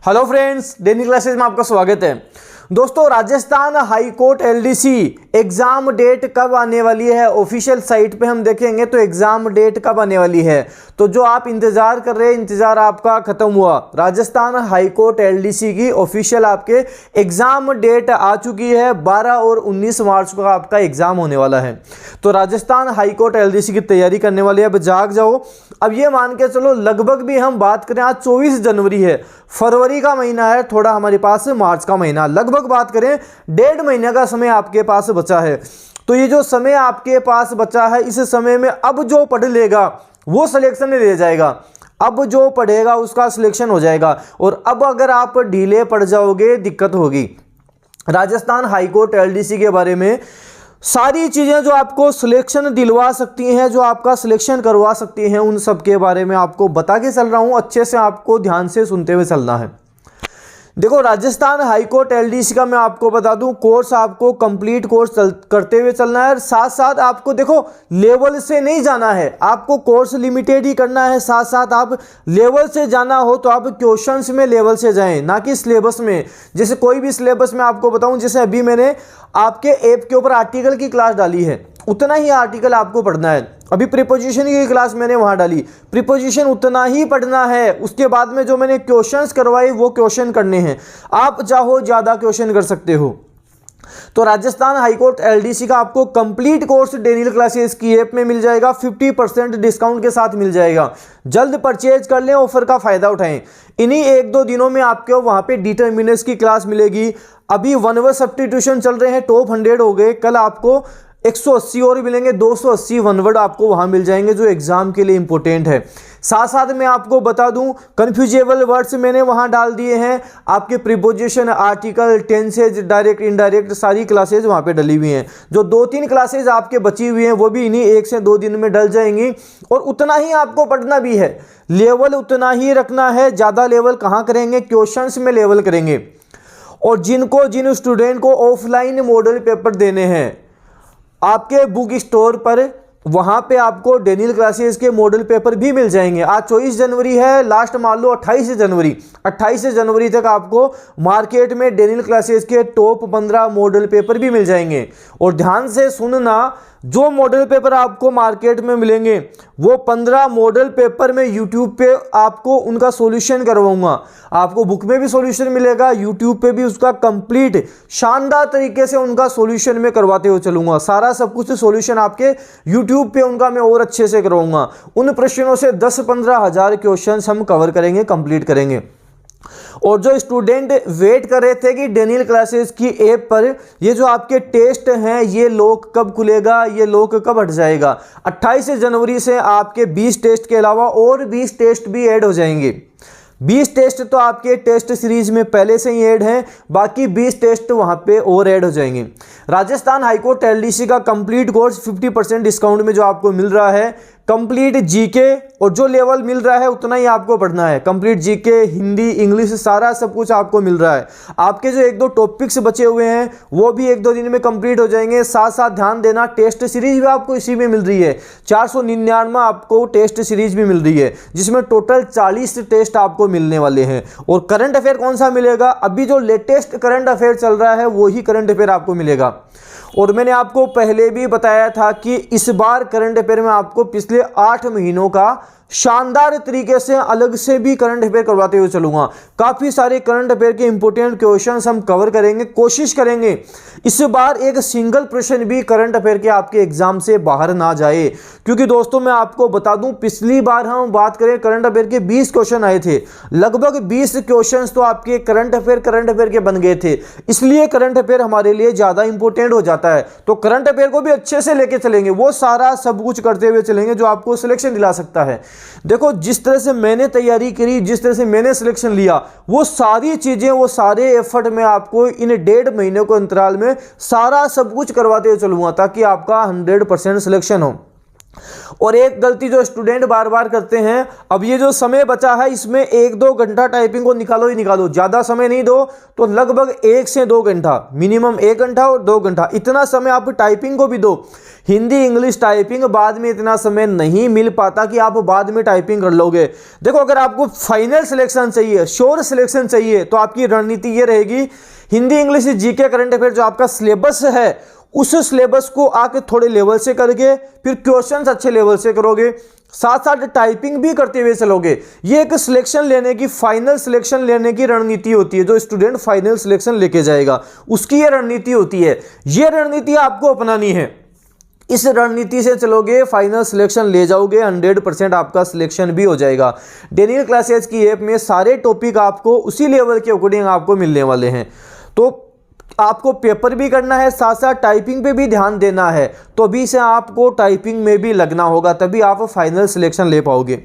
Hello friends, daily classes में आपका स्वागत है। दोस्तों, Rajasthan high court LDC exam date कब आने वाली है ऑफिशियल साइट पे हम देखेंगे तो एग्जाम डेट कब आने वाली है। तो जो आप इंतजार कर रहे हैं, इंतजार आपका खत्म हुआ। राजस्थान हाई कोर्ट एलडीसी की ऑफिशियल आपके एग्जाम डेट आ चुकी है। 12 और 19 मार्च को आपका एग्जाम होने वाला है। तो राजस्थान हाई कोर्ट एलडीसी की तैयारी करने वाली है, अब जाग जाओ। अब ये मान के चलो, लगभग भी हम बात करें, आज 24 जनवरी है, फरवरी का महीना है, थोड़ा हमारे पास मार्च का महीना, लगभग बात करें 1.5 महीने का समय आपके पास बचा है। तो ये जो समय आपके पास बचा है, इस समय में अब जो पढ़ लेगा वो सिलेक्शन ले जाएगा। अब जो पढ़ेगा उसका सिलेक्शन हो जाएगा। और अब अगर आप ढीले पड़ जाओगे दिक्कत होगी। राजस्थान हाईकोर्ट एलडीसी के बारे में सारी चीज़ें जो आपको सिलेक्शन दिलवा सकती हैं, जो आपका सिलेक्शन करवा सकती हैं, उन सब के बारे में आपको बता के चल रहा हूं। अच्छे से आपको ध्यान से सुनते हुए चलना है। देखो, राजस्थान हाईकोर्ट एलडीसी का मैं आपको बता दूं, कोर्स आपको कंप्लीट कोर्स करते हुए चलना है। साथ साथ आपको देखो, लेवल से नहीं जाना है, आपको कोर्स लिमिटेड ही करना है। साथ साथ आप लेवल से जाना हो तो आप क्वेश्चंस में लेवल से जाएं, ना कि सिलेबस में। जैसे कोई भी सिलेबस में आपको बताऊं, जैसे अभी मैंने आपके ऐप के ऊपर आर्टिकल की क्लास डाली है, उतना ही आर्टिकल आपको पढ़ना है। अभी प्रीपोजिशन की क्लास मैंने वहां डाली, प्रीपोजिशन उतना ही पढ़ना है। उसके बाद में जो मैंने क्वेश्चंस करवाए वो क्वेश्चन करने हैं। आप चाहो ज्यादा क्वेश्चन कर सकते हो। तो राजस्थान हाईकोर्ट एलडीसी का आपको कंप्लीट कोर्स डेनियल क्लासेस की ऐप में मिल जाएगा, 50% डिस्काउंट के साथ मिल जाएगा। जल्द परचेज कर लें, ऑफर का फायदा उठाएं। इन्हीं 1-2 दिनों में आपको वहां पे डिटरमिनेंट्स की क्लास मिलेगी। अभी 1 वर्ड सब्स्टिट्यूशन चल रहे हैं, टॉप 100 हो गए। कल आपको 180 और मिलेंगे, 280 1 वर्ड आपको वहां मिल जाएंगे जो एग्जाम के लिए इंपॉर्टेंट है। साथ साथ मैं आपको बता दूं, कंफ्यूजेबल वर्ड्स मैंने वहां डाल दिए हैं। आपके preposition, article, tenses, direct indirect सारी क्लासेज वहां पे डली हुई हैं। जो 2-3 क्लासेज आपके बची हुई हैं वो भी इन्हीं 1 से 2 दिन में डल जाएंगी। और उतना ही आपको पढ़ना भी है, लेवल उतना ही रखना है। ज्यादा लेवल कहाँ करेंगे, क्वेश्चंस में लेवल करेंगे। और जिन स्टूडेंट को ऑफलाइन मॉडल पेपर देने हैं, आपके बुक स्टोर पर वहां पे आपको डेनियल क्लासेस के मॉडल पेपर भी मिल जाएंगे। आज 24 जनवरी है, लास्ट मान लो 28 जनवरी। 28 जनवरी तक आपको मार्केट में डेनियल क्लासेस के टॉप 15 मॉडल पेपर भी मिल जाएंगे। और ध्यान से सुनना, जो मॉडल पेपर आपको मार्केट में मिलेंगे वो 15 मॉडल पेपर में यूट्यूब पे आपको उनका सॉल्यूशन करवाऊंगा। आपको बुक में भी सॉल्यूशन मिलेगा, यूट्यूब पे भी उसका कंप्लीट शानदार तरीके से उनका सॉल्यूशन में करवाते हुए चलूंगा। सारा सब कुछ सॉल्यूशन आपके यूट्यूब पे उनका मैं और अच्छे से करवाऊंगा। उन प्रश्नों से 10-15 हज़ार क्वेश्चन हम कवर करेंगे, कंप्लीट करेंगे। और जो स्टूडेंट वेट कर रहे थे कि डेनियल क्लासेस की ऐप पर ये जो आपके टेस्ट हैं, ये लॉक कब खुलेगा, ये लॉक कब हट जाएगा, 28 जनवरी से आपके 20 टेस्ट के अलावा और 20 टेस्ट भी ऐड हो जाएंगे। 20 टेस्ट तो आपके टेस्ट सीरीज में पहले से ही ऐड हैं, बाकी 20 टेस्ट वहां पे और ऐड हो जाएंगे। राजस्थान हाईकोर्ट एलडीसी का कंप्लीट कोर्स 50% डिस्काउंट में जो आपको मिल रहा है, कंप्लीट जीके, और जो लेवल मिल रहा है उतना ही आपको पढ़ना है। कंप्लीट जीके, हिंदी, इंग्लिश, सारा सब कुछ आपको मिल रहा है। आपके जो 1-2 टॉपिक्स बचे हुए हैं वो भी 1-2 दिन में कंप्लीट हो जाएंगे। साथ साथ ध्यान देना, टेस्ट सीरीज भी आपको इसी में मिल रही है। 499 आपको टेस्ट सीरीज भी मिल रही है, जिसमें टोटल 40 टेस्ट आपको मिलने वाले हैं। और करंट अफेयर कौन सा मिलेगा, अभी जो लेटेस्ट करंट अफेयर चल रहा है वही करंट अफेयर आपको मिलेगा। और मैंने आपको पहले भी बताया था कि इस बार करंट अफेयर में आपको पिछले 8 महीनों का शानदार तरीके से अलग से भी करंट अफेयर करवाते हुए चलूंगा। काफी सारे करंट अफेयर के इंपॉर्टेंट क्वेश्चंस हम कवर करेंगे। कोशिश करेंगे इस बार एक सिंगल प्रश्न भी करंट अफेयर के आपके एग्जाम से बाहर ना जाए। क्योंकि दोस्तों, मैं आपको बता दूं, पिछली बार हम बात करें करंट अफेयर के 20 क्वेश्चन आए थे, लगभग 20 क्वेश्चन तो आपके करंट अफेयर के बन गए थे। इसलिए करंट अफेयर हमारे लिए ज्यादा इंपॉर्टेंट हो जाता है। तो करंट अफेयर को भी अच्छे से लेके चलेंगे, वो सारा सब कुछ करते हुए चलेंगे जो आपको सिलेक्शन दिला सकता है। देखो, जिस तरह से मैंने तैयारी करी, जिस तरह से मैंने सिलेक्शन लिया, वो सारी चीजें, वो सारे एफर्ट में आपको इन 1.5 महीने को अंतराल में सारा सब कुछ करवाते हुए चलूंगा, ताकि आपका 100% सिलेक्शन हो। और एक गलती जो स्टूडेंट बार बार करते हैं, अब ये जो समय बचा है इसमें 1-2 घंटा टाइपिंग को निकालो ही निकालो, ज़्यादा समय नहीं दो तो लगभग 1 से 2 घंटा, मिनिमम 1 घंटा और 2 घंटा, इतना समय आप टाइपिंग को भी दो। हिंदी इंग्लिश टाइपिंग बाद में इतना समय नहीं मिल पाता कि आप बाद में टाइपिंग कर लोगे। देखो, अगर आपको फाइनल सिलेक्शन चाहिए, श्योर सिलेक्शन चाहिए, तो आपकी रणनीति ये रहेगी, Hindi English GK current affair जो आपका सिलेबस है उस सिलेबस को आके थोड़े लेवल से करके फिर क्वेश्चंस अच्छे लेवल से करोगे, साथ साथ टाइपिंग भी करते हुए चलोगे। ये एक सिलेक्शन लेने की, फाइनल सिलेक्शन लेने की रणनीति होती है। जो स्टूडेंट फाइनल सिलेक्शन लेके जाएगा उसकी ये रणनीति होती है। ये रणनीति आपको अपनानी है। इस रणनीति से चलोगे, फाइनल सिलेक्शन ले जाओगे, 100% आपका सिलेक्शन भी हो जाएगा। डेनियल क्लासेज की ऐप में सारे टॉपिक आपको उसी लेवल के अकॉर्डिंग आपको मिलने वाले हैं। तो आपको पेपर भी करना है, साथ साथ टाइपिंग पे भी ध्यान देना है। तो अभी से आपको टाइपिंग में भी लगना होगा, तभी आप फाइनल सिलेक्शन ले पाओगे।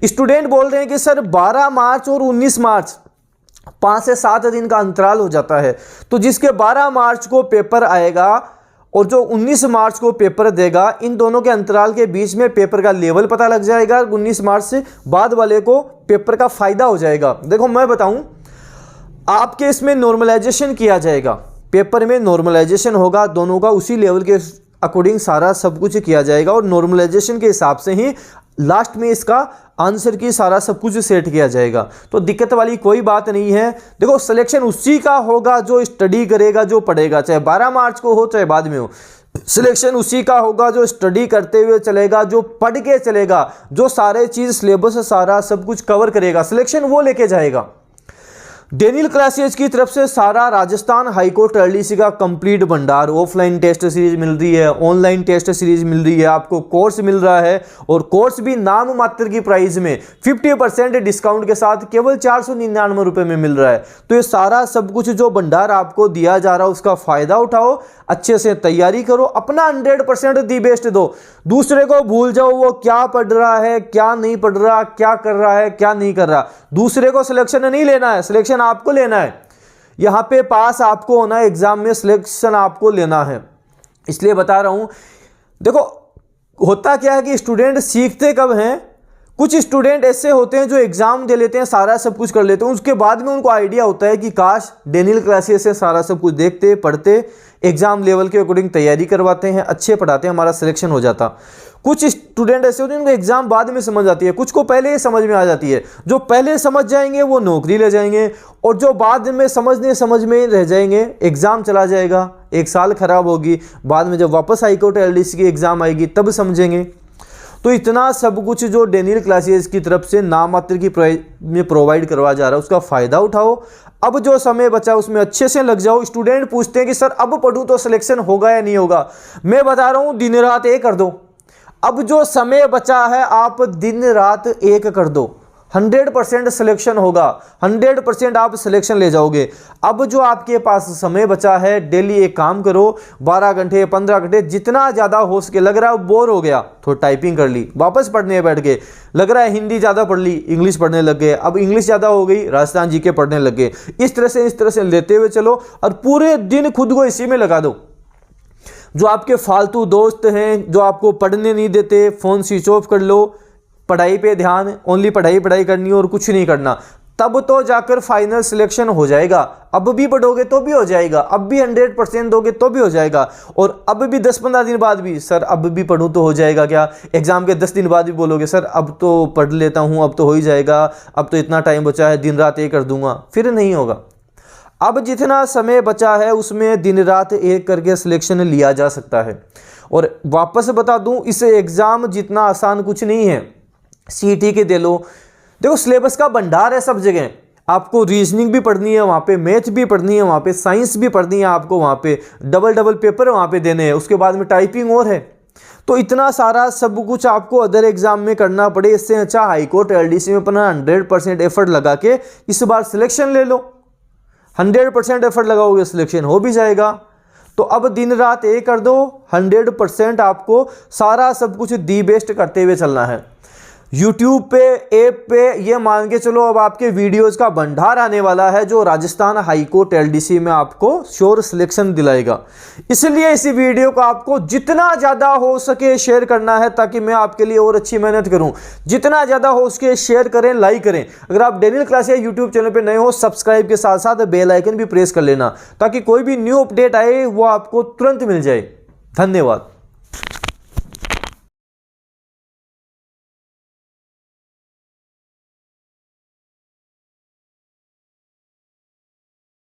स्टूडेंट बोल रहे हैं कि सर 12 मार्च और 19 मार्च 5 से 7 दिन का अंतराल हो जाता है, तो जिसके 12 मार्च को पेपर आएगा और जो 19 मार्च को पेपर देगा, इन दोनों के अंतराल के बीच में पेपर का लेवल पता लग जाएगा। 19 मार्च से बाद वाले को पेपर का फायदा हो जाएगा। देखो मैं बताऊं, आपके इसमें नॉर्मलाइजेशन किया जाएगा, पेपर में नॉर्मलाइजेशन होगा, दोनों का उसी लेवल के अकॉर्डिंग सारा सब कुछ किया जाएगा और नॉर्मलाइजेशन के हिसाब से ही लास्ट में इसका आंसर की सारा सब कुछ सेट किया जाएगा। तो दिक्कत वाली कोई बात नहीं है। देखो, सिलेक्शन उसी का होगा जो स्टडी करेगा, जो पढ़ेगा, चाहे 12 मार्च को हो चाहे बाद में हो। सिलेक्शन उसी का होगा जो स्टडी करते हुए चलेगा, जो पढ़ के चलेगा, जो सारे चीज़ सिलेबस सारा सब कुछ कवर करेगा, सिलेक्शन वो लेके जाएगा। डेनियल क्लासेज की तरफ से सारा राजस्थान हाईकोर्ट एलडीसी का कंप्लीट भंडार, ऑफलाइन टेस्ट सीरीज मिल रही है, ऑनलाइन टेस्ट सीरीज मिल रही है, आपको कोर्स मिल रहा है और कोर्स भी नाम मात्र की प्राइस में 50% डिस्काउंट के साथ केवल 499 रुपये में मिल रहा है। तो ये सारा सब कुछ जो भंडार आपको दिया जा रहा है उसका फायदा उठाओ, अच्छे से तैयारी करो, अपना 100% दी बेस्ट दो। दूसरे को भूल जाओ वो क्या पढ़ रहा है, क्या नहीं पढ़ रहा, क्या कर रहा है, क्या नहीं कर रहा। दूसरे को सिलेक्शन नहीं लेना है, सिलेक्शन आपको लेना है। यहां पे पास आपको होना है, एग्जाम में सिलेक्शन आपको लेना है। इसलिए बता रहा हूं। देखो, होता क्या है कि स्टूडेंट सीखते कब हैं, कुछ स्टूडेंट ऐसे होते हैं जो एग्जाम दे लेते हैं, सारा सब कुछ कर लेते हैं, उसके बाद में उनको आइडिया होता है कि काश डेनियल क्लासेस से सारा सब कुछ देखते, पढ़ते, एग्जाम लेवल के अकॉर्डिंग तैयारी करवाते हैं, अच्छे पढ़ाते हैं, हमारा सिलेक्शन हो जाता। कुछ स्टूडेंट ऐसे होते हैं उनको एग्जाम बाद में समझ आती है, कुछ को पहले ही समझ में आ जाती है। जो पहले समझ जाएंगे वो नौकरी ले जाएंगे और जो बाद में समझ में रह जाएंगे, एग्जाम चला जाएगा, 1 साल खराब होगी, बाद में जब वापस हाईकोर्ट एलडीसी की एग्जाम आएगी तब समझेंगे। तो इतना सब कुछ जो डेनियल क्लासेस की तरफ से नाम मात्र की में प्रोवाइड करवा जा रहा है उसका फ़ायदा उठाओ। अब जो समय बचा उसमें अच्छे से लग जाओ। स्टूडेंट पूछते हैं कि सर अब पढ़ूं तो सिलेक्शन होगा या नहीं होगा। मैं बता रहा हूं, दिन रात एक कर दो। अब जो समय बचा है आप दिन रात एक कर दो, 100% सिलेक्शन होगा, 100% आप सिलेक्शन ले जाओगे। अब जो आपके पास समय बचा है, डेली एक काम करो, 12 घंटे 15 घंटे जितना ज़्यादा हो सके। लग रहा है बोर हो गया तो टाइपिंग कर ली, वापस पढ़ने बैठ गए। लग रहा है हिंदी ज़्यादा पढ़ ली, इंग्लिश पढ़ने लग गए। अब इंग्लिश ज़्यादा हो गई, राजस्थान जीके पढ़ने लग गए। इस तरह से लेते हुए चलो और पूरे दिन खुद को इसी में लगा दो। जो आपके फालतू दोस्त हैं जो आपको पढ़ने नहीं देते, फ़ोन स्विच ऑफ कर लो, पढ़ाई पे ध्यान, ओनली पढ़ाई करनी और कुछ नहीं करना, तब तो जाकर फाइनल सिलेक्शन हो जाएगा। अब भी पढ़ोगे तो भी हो जाएगा, अब भी 100% दोगे तो भी हो जाएगा, और अब भी 10-15 दिन बाद भी सर अब भी पढ़ूँ तो हो जाएगा क्या, एग्जाम के 10 दिन बाद भी बोलोगे सर अब तो पढ़ लेता हूँ, अब तो हो ही जाएगा, अब तो इतना टाइम बचा है, दिन रात एक कर दूंगा, फिर नहीं होगा। अब जितना समय बचा है उसमें दिन रात एक करके सिलेक्शन लिया जा सकता है। और वापस बता दूं, इस एग्ज़ाम जितना आसान कुछ नहीं है। सीटी के दे लो, देखो सिलेबस का भंडार है सब जगह। आपको रीजनिंग भी पढ़नी है वहाँ पे, मैथ भी पढ़नी है वहाँ पे, साइंस भी पढ़नी है आपको वहाँ पे, डबल पेपर वहाँ पे देने हैं, उसके बाद में टाइपिंग और है। तो इतना सारा सब कुछ आपको अदर एग्जाम में करना पड़े, इससे अच्छा हाईकोर्ट एलडीसी में अपना 100% एफर्ट लगा के इस बार सिलेक्शन ले लो। 100% एफर्ट लगाओगे सिलेक्शन हो भी जाएगा। तो अब दिन रात एक कर दो, 100% आपको सारा सब कुछ दी बेस्ट करते हुए चलना है। YouTube पे, ऐप पे ये मान के चलो अब आपके वीडियोस का भंडार आने वाला है जो राजस्थान हाई कोर्ट LDC में आपको श्योर सिलेक्शन दिलाएगा। इसलिए इसी वीडियो को आपको जितना ज़्यादा हो सके शेयर करना है ताकि मैं आपके लिए और अच्छी मेहनत करूं। जितना ज़्यादा हो सके शेयर करें, लाइक करें। अगर आप डेनियल क्लासेस यूट्यूब चैनल पर नए हो, सब्सक्राइब के साथ साथ बेल आइकन भी प्रेस कर लेना ताकि कोई भी न्यू अपडेट आए वो आपको तुरंत मिल जाए। धन्यवाद।